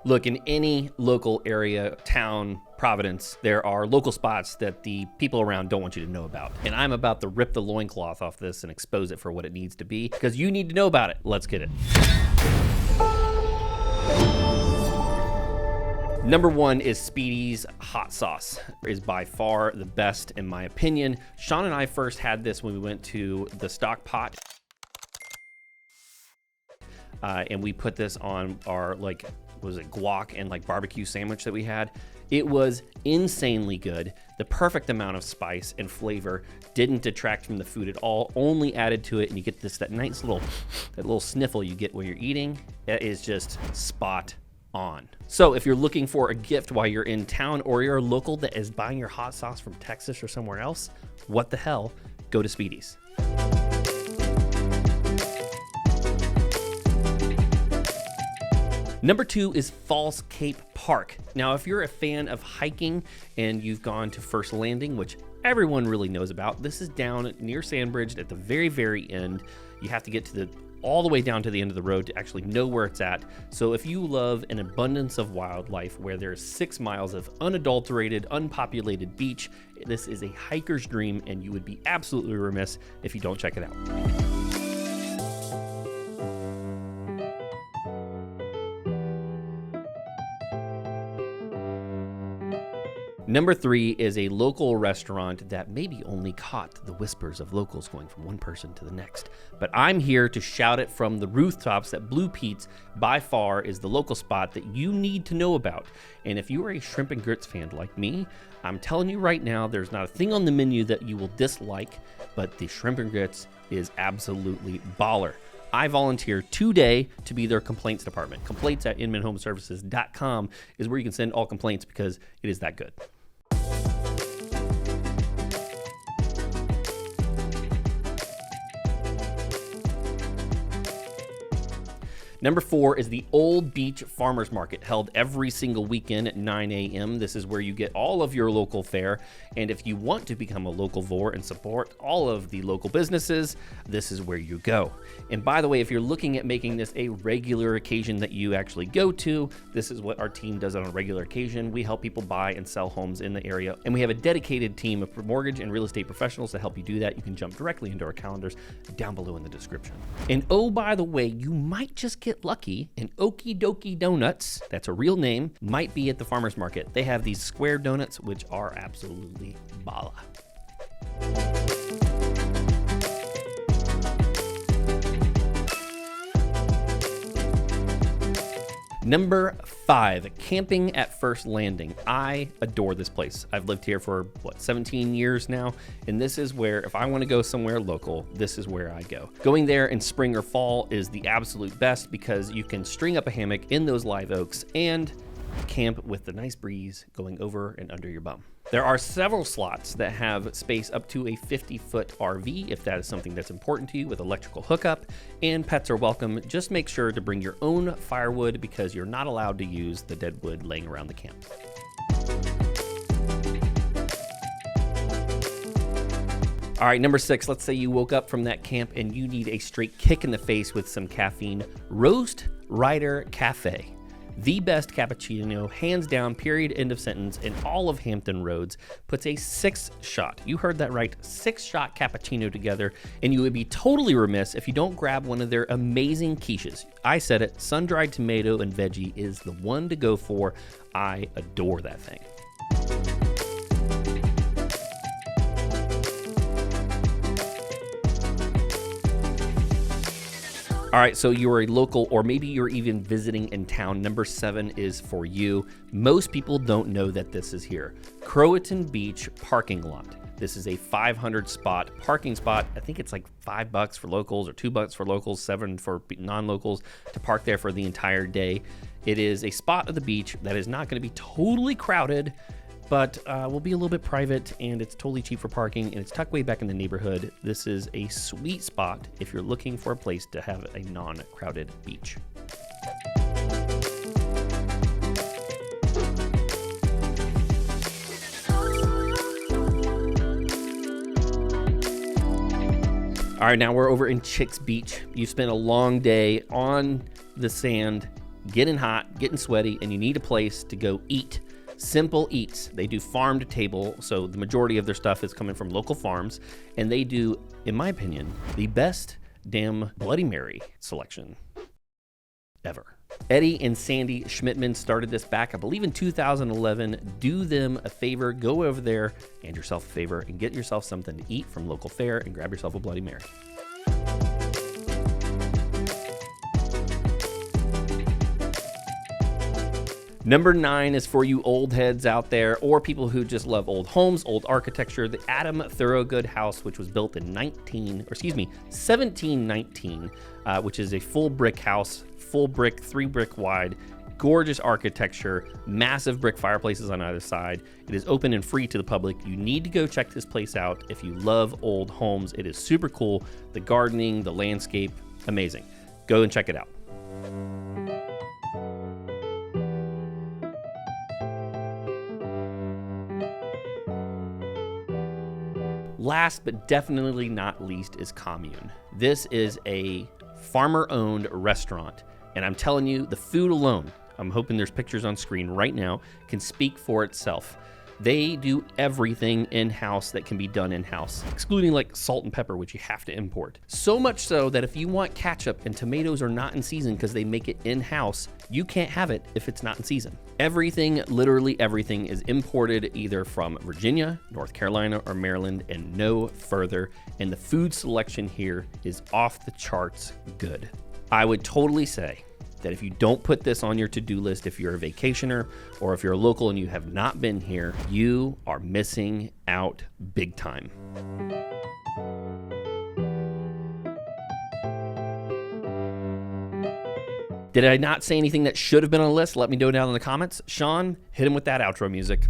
Look, in any local area, town, Providence, there are local spots that the people around don't want you to know about. And I'm about to rip the loincloth off this and expose it for what it needs to be, because you need to know about it. Let's get it. Number one is Speedys hot sauce. It is by far the best in my opinion. Sean and I first had this when we went to the stock pot. And we put this on our, guac and barbecue sandwich that we had. It was insanely good. The perfect amount of spice and flavor, didn't detract from the food at all, only added to it, and you get that nice little sniffle you get when you're eating. That is just spot on. So if you're looking for a gift while you're in town, or you're a local that is buying your hot sauce from Texas or somewhere else, what the hell, go to Speedys. Number two is Falls Cape Park. Now, if you're a fan of hiking and you've gone to First Landing, which everyone really knows about, this is down near Sandbridge at the very, very end. You have to get to all the way down to the end of the road to actually know where it's at. So if you love an abundance of wildlife where there's 6 miles of unadulterated, unpopulated beach, this is a hiker's dream, and you would be absolutely remiss if you don't check it out. Number three is a local restaurant that maybe only caught the whispers of locals going from one person to the next. But I'm here to shout it from the rooftops that Blue Pete's by far is the local spot that you need to know about. And if you are a shrimp and grits fan like me, I'm telling you right now, there's not a thing on the menu that you will dislike, but the shrimp and grits is absolutely baller. I volunteer today to be their complaints department. Complaints at inmanhomeservices.com is where you can send all complaints, because it is that good. Number four is the Old Beach Farmers Market, held every single weekend at 9 a.m. This is where you get all of your local fare. And if you want to become a local vor and support all of the local businesses, this is where you go. And by the way, if you're looking at making this a regular occasion that you actually go to, this is what our team does on a regular occasion. We help people buy and sell homes in the area. And we have a dedicated team of mortgage and real estate professionals to help you do that. You can jump directly into our calendars down below in the description. And oh, by the way, you might just get lucky and Okie Dokie Donuts, that's a real name, might be at the farmers market. They have these square donuts, which are absolutely bala. Number five, camping at First Landing. I adore this place. I've lived here for 17 years now, and this is where, if I want to go somewhere local, this is where I go. Going there in spring or fall is the absolute best, because you can string up a hammock in those live oaks and camp with the nice breeze going over and under your bum. There are several slots that have space up to a 50-foot RV if that is something that's important to you, with electrical hookup, and pets are welcome. Just make sure to bring your own firewood, because you're not allowed to use the dead wood laying around the camp. All right, number six, let's say you woke up from that camp and you need a straight kick in the face with some caffeine. Roast Ryder Cafe. The best cappuccino, hands down, period, end of sentence, in all of Hampton Roads, puts a 6-shot, you heard that right, 6-shot cappuccino together, and you would be totally remiss if you don't grab one of their amazing quiches. I said it, sun-dried tomato and veggie is the one to go for. I adore that thing. All right, so you're a local, or maybe you're even visiting in town. Number 7 is for you. Most people don't know that this is here. Croatan Beach parking lot. This is a 500 spot parking spot. I think it's like $5 for locals or $2 for locals, $7 for non-locals to park there for the entire day. It is a spot of the beach that is not going to be totally crowded, but will be a little bit private, and it's totally cheap for parking, and it's tucked way back in the neighborhood. This is a sweet spot if you're looking for a place to have a non-crowded beach. All right, now we're over in Chicks Beach. You spent a long day on the sand, getting hot, getting sweaty, and you need a place to go eat. Simple Eats. They do farm to table, so the majority of their stuff is coming from local farms, and they do, in my opinion, the best damn Bloody Mary selection ever. Eddie and Sandy Schmidtman started this back, I believe, in 2011. Do them a favor, go over there and yourself a favor and get yourself something to eat from local fare and grab yourself a Bloody Mary. Number 9 is for you old heads out there or people who just love old homes, old architecture. The Adam Thorogood house, which was built in 1719, which is a full brick house, full brick, 3 brick wide, gorgeous architecture, massive brick fireplaces on either side. It is open and free to the public. You need to go check this place out if you love old homes. It is super cool. The gardening, the landscape, amazing. Go and check it out. Last but definitely not least is Commune. This is a farmer-owned restaurant, and I'm telling you, the food alone, I'm hoping there's pictures on screen right now, can speak for itself. They do everything in-house that can be done in-house, excluding like salt and pepper, which you have to import. So much so that if you want ketchup and tomatoes are not in season because they make it in-house, you can't have it if it's not in season. Everything, literally everything, is imported either from Virginia, North Carolina, or Maryland, and no further. And the food selection here is off the charts good. I would totally say that if you don't put this on your to-do list, if you're a vacationer or if you're a local and you have not been here, you are missing out big time. Did I not say anything that should have been on the list? Let me know down in the comments. Sean, hit him with that outro music.